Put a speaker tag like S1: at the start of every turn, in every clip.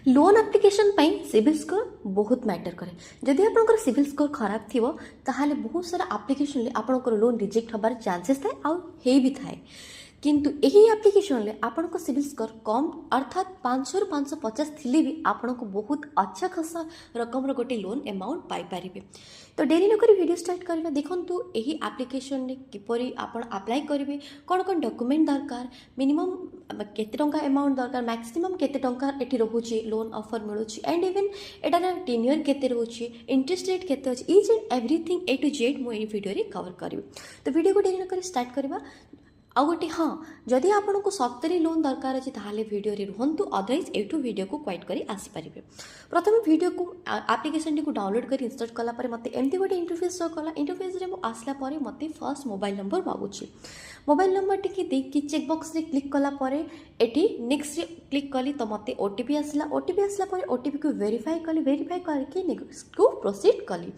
S1: Loan application पाई civil score बहुत matter करे। जदि आपंकर सिविल स्कोर खराब थी ताहले बहुत सारा एप्लिकेशन आपंकर लोन रिजेक्ट हबार चांसेस थाए आउ हे भी थाए। किंतु यही एप्लिकेशन ले आपनको सिविल स्कोर कम अर्थात 500 रु 550 थिले भी आपनको बहुत अच्छा खासा रकम गोटे लोन अमाउंट पाई पारिबे। तो डेरी न करी वीडियो स्टार्ट करबा। देखंतु यही एप्लिकेशन रे किपरि आपण अप्लाई करिवे, कोन कोन डॉक्यूमेंट दरकार, मिनिमम केते टंका अमाउंट दरकार, मैक्सिमम केते टंका एठी रहूची लोन ऑफर मिलुची एंड इवन एटार टेन्योर केते रहूची, इंटरेस्ट रेट केते अछि, each and everything A to Z मो ए वीडियो रे कवर करिवे। तो वीडियो को डेरी न करी स्टार्ट करबा। आउ गोटे हाँ, जदि आपको सप्तरी लोन दरकार अच्छे ताहले वीडियो रे रुहंतु, अदरवाइज एठू वीडियो को क्वाइट करी आसी पारिबे। प्रथम वीडियो को एप्लिकेशन को डाउनलोड कर इंस्टॉल कला परे मते एमती गोटे इंटरफेस शो कला। इंटरफेस रे मो आसला परे मते फर्स्ट मोबाइल नंबर मागुची। मोबाइल नंबर टी देखि चेक बॉक्स रे क्लिक कला परे एटी नेक्स्ट रे क्लिक कली तो मते ओटीपी आसला। ओटीपी आसला परे ओटीपी को वेरीफाई करके नेक्स्ट को प्रोसीड कली।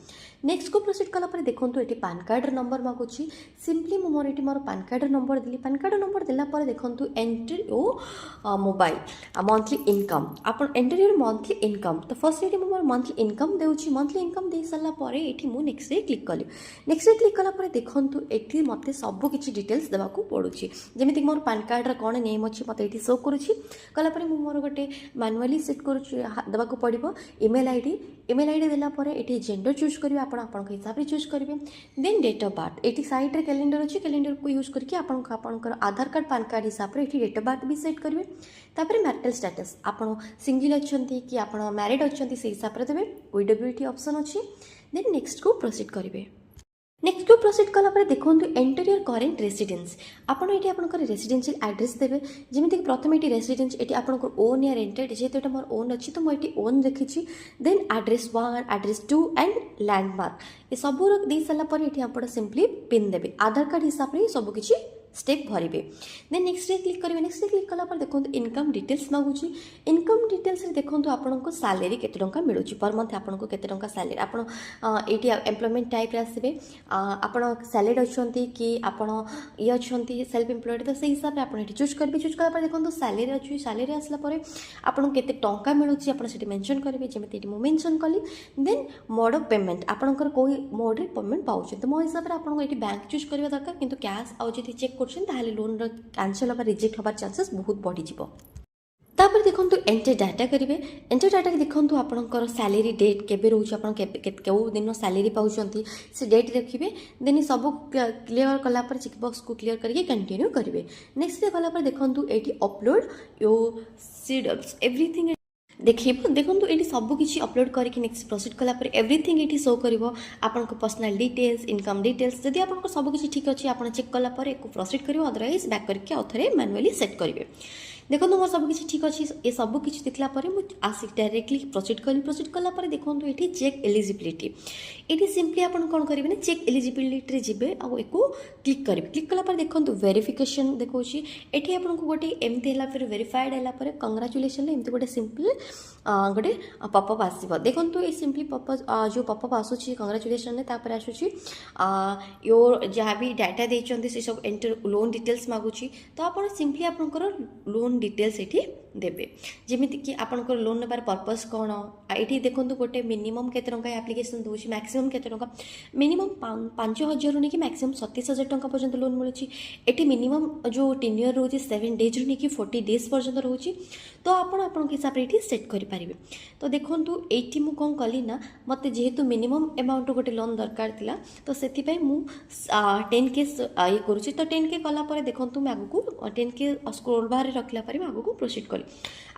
S1: नेक्स्ट को प्रोसीड कला परे देखंतु एटी पैन कार्ड नंबर मागुची। सिंपली मो मोर एटी मोर पैन कार्ड नंबर दिली। पैन कार्ड नंबर देला परे देखंतु एंटर ओ मोबाइल मंथली इनकम आपण एंटर योर मंथली इनकम। तो फर्स्ट एटी मोर मंथली इनकम देउची। मंथली इनकम दे साला परे एटी मु नेक्स्ट रे क्लिक कली। नेक्स्ट रे क्लिक कला परे देखंतु एटी मते सब किछि डिटेल्स देबा को पडुची। जेमिति मोर पैन कार्ड रा कोन नेम अछि मते एटी शो करूची। कला परे मु मोर गोटे मैनुअली सेट करूची देबा को पडिबो। ईमेल आईडी देला परे एटी जेंडर चूज करिवे, आपण आपन हिसाब रे चूज करिवे। देन डेट ऑफ बर्थ एटी साइड रे कैलेंडर अछि, कैलेंडर को यूज करके आपनकर आधार कार्ड पैन कार्ड हिसाब रे एटी डेट ऑफ बर्थ भी सेट करिवे। तापर मैरिटल स्टेटस आपण सिंगल अछंती कि आपण मैरिड अछंती से हिसाब रे देबे। विडोबिलिटी ऑप्शन अछि। देन नेक्स्ट को प्रोसीड करिवे। नेक्स्ट को प्रोसीड कला पर देखंतु एंटर योर करेंट रेसिडेंस। आपण एटी आपनकर रेसिडेंशियल एड्रेस देबे। जेमिति प्रथम एटी रेसिडेंस एटी आपनकर ओन या रेंटेड जेते एटा मोर ओन अछि तो मो एटी ओन देखिछि। Then address 1 address 2 and landmark ए सब दे सला पर एटी आपण सिंपली पिन देबे। आधार कार्ड हिसाब रे सब किछि स्टेप भरिबे। देन नेक्स्ट रे क्लिक करिवे। नेक्स्ट रे क्लिक कला पर देखंतु इनकम डिटेल्स मागुची। इनकम डिटेल्स रे देखंतु आपनको सैलरी केते टंका मिलुची पर मंथ, आपनको केते टंका सैलरी आपण एटी एम्प्लॉयमेंट टाइप रे आसीबे। आपण सैलरी अछंती कि आपण इ अछंती सेल्फ एम्प्लॉयड, तो से हिसाब रे आपण एटी चूज करबे। चूज कला पर देखंतु सैलरी अछि। सैलरी आसला परे आपण केते टंका मिलुची आपण सेटी मेंशन करबे। जेमिति एटी मो मेंशन कली। देन मोड ऑफ पेमेंट आपणकर कोई मोड रे पेमेंट पाउची। तो मो हिसाब रे आपनको एटी बैंक चूज करबा दरकार, किंतु कैश आउ जति चेक ताहले लोन कैंसल हबार रिजेक्ट हबार चांसेस बहुत बढ़ी जिवो। तापर देखंतु एंटर डाटा करिवे। एंटर डाटा के देखंतु आपनकर सैलरी डेट केबे रहउछ, आपन केउ दिन सैलरी पाउचंती से डेट देखिबे। देन सब क्लियर कला पर चेक बॉक्स को क्लियर करके कंटिन्यू करिवे। नेक्स्ट कला पर देखंतु एटी अपलोड यो सीडल्स एवरीथिंग देखिए। देखो ये सब किसी अपलोड करके नेक्स्ट प्रोसीड कला पर एवरीथिंग ये शो करिवो। आपन पर्सनल डिटेल्स, इनकम डिटेल्स जदि आपन सब किसी ठीक अच्छे आप चेक कला पर एक प्रोसीड करिवो, अदरवाइज बैक करके आउथरे मैनुअली सेट करिवे। देखो मोर सब किसी ठीक अच्छी ये सब किसी देखला पर आसी डायरेक्टली प्रोसीड कली। प्रोसीड कला पर देखो ये चेक एलिजिबिलिटी ये सिंपली आपन कौन करेंगे चेक एलिजिबिलिटी जिबे आ एको क्लिक करेंगे। क्लिक कला पर देखो वेरिफिकेशन देखौछि। एठी आपन को गोटे एमती हला पर वेरीफाइड हला पर कांग्रेचुलेशन एमती गोटे सिंपल गोटे पॉपअप आसीबो। देखंतु ये सिंपली पॉपअप जो पॉपअप आसुछि कांग्रेचुलेशन तापर आसुछि योर जहाँ भी डाटा देइचंती से सब एंटर लोन डिटेल्स मागुछि। तो आपन सिंपली आपनकर लोन डिटेल्स एठी देबे। जेमिति कि आपनकर लोन नेबार पर्पस कोन एठी देखंतु गोटे मिनिमम केते टंका एप्लिकेशन दोछि, मैक्सिमम केते टंका, मिनिमम 5000 रु नेकी मैक्सिमम 37000 टंका पर्यंत लोन मिलुछि। एठी मिनिमम जो टेन्योर रोछि 7 डेज रु नेकी 40 डेज पर्यंत रोछि। तो आपन के हिसाब रे एठी सेट करि पारिबे। तो देखंतु एठी मु कोन कली ना मते जेहेतु मिनिमम अमाउंट गोटे लोन दरकार थिला तो सेति पय मु 10k ये करूछि। तो 10k कला परे देखंतु मैं आगु को 10k स्क्रॉल बार रे रखला परे आगु को प्रोसीड करी।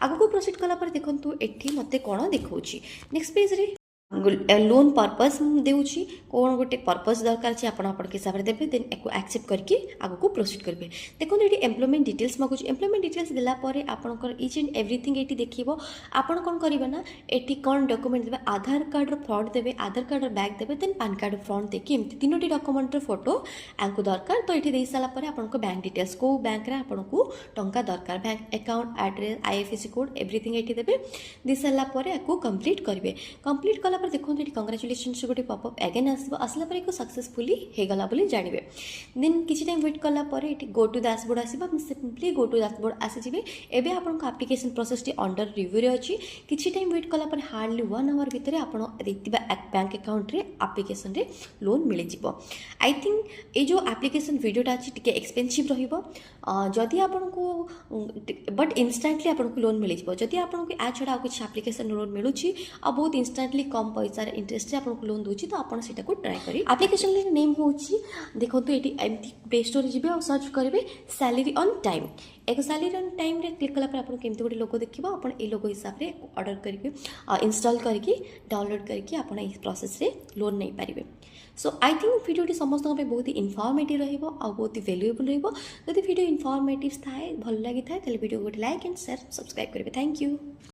S1: आगु को प्रोसीड कला परे देखंतु एठी मते कोन देखौछि। नेक्स्ट पेज रे लोन पर्पस देउछि, कोन गोटे पर्पस दरकार छै आपण के हिसाब रे देबे। देन एको एक्सेप्ट करके आगु को प्रोसीड करबे। देखो एटी एम्प्लॉयमेंट डिटेल्स मागुछ। एम्प्लॉयमेंट डिटेल्स देला परे आपनकर ईच एंड एवरीथिंग एटी देखिबो। आपण कोन करिबे ना एटी कोन डॉक्यूमेंट देबे, आधार कार्ड रो फ्रंट देबे, आधार कार्ड रो बैक देबे, देन पैन कार्ड रो फ्रंट देके एमति तीनोटी डॉक्यूमेंट रो फोटो आंकु दरकार। तो एटी देई साला परे आपनको बैंक डिटेल्स को बैंक रे आपनको टंका दरकार, bank account address IFSC code everything eighty देबे। दे साला परे आकु कंप्लीट करबे। कंप्लीट कला कलापर देखो ये कंग्राचुलेसन्स गोटे पॉपअप अगेन आसला पर एक सक्सेसफुली होगला बोली जानवे देन किसी टाइम वेट कलापर ये गो टू डैशबोर्ड आसवा सिंपली गो टू डैशबोर्ड आसीजे एबे आपन एप्लिकेशन प्रोसेस टी अंडर रिव्यू रे अछि किसी टाइम वेट कलापर हार्डली 1 आवर भितर आपन देखिबा बैंक अकाउंट रे एप्लिकेशन रे लोन मिल जिवो आई थिंक ये जो एप्लिकेशन वीडियोटा अच्छी टिके एक्सपेंसिव रहिबो जदि आपन को बट इंस्टेंटली आपन को लोन मिल जिवो जदि आपन को आ छडा कुछ एप्लिकेशन लोन मिलुची आ बहुत इंस्टेंटली कम पैसा रे इंटरेस्ट रे आपन को लोन दोची तो आपन सेटा को ट्राई करी एप्लिकेशन रे नेम होची देखंतु एटी एमती प्ले स्टोर जिबे और सर्च करबे सैलरी ऑन टाइम एक सैलरी ऑन टाइम रे क्लिक कला पर आपन केमती गोटे लोगो देखिबो आपन ए लोगो हिसाब रे ऑर्डर करके इंस्टॉल करके डाउनलोड करके आपन ए प्रोसेस रे लोन नै पारिबे सो आई थिंक वीडियोटी समस्त बहुत ही इनफॉर्मेटिव रहिबो आ बहुत ही वैल्यूएबल रहिबो जदि वीडियो इनफॉर्मेटिव थाए भल लागि थाए तले वीडियो को लाइक एंड शेयर सब्सक्राइब करिवे थैंक यू।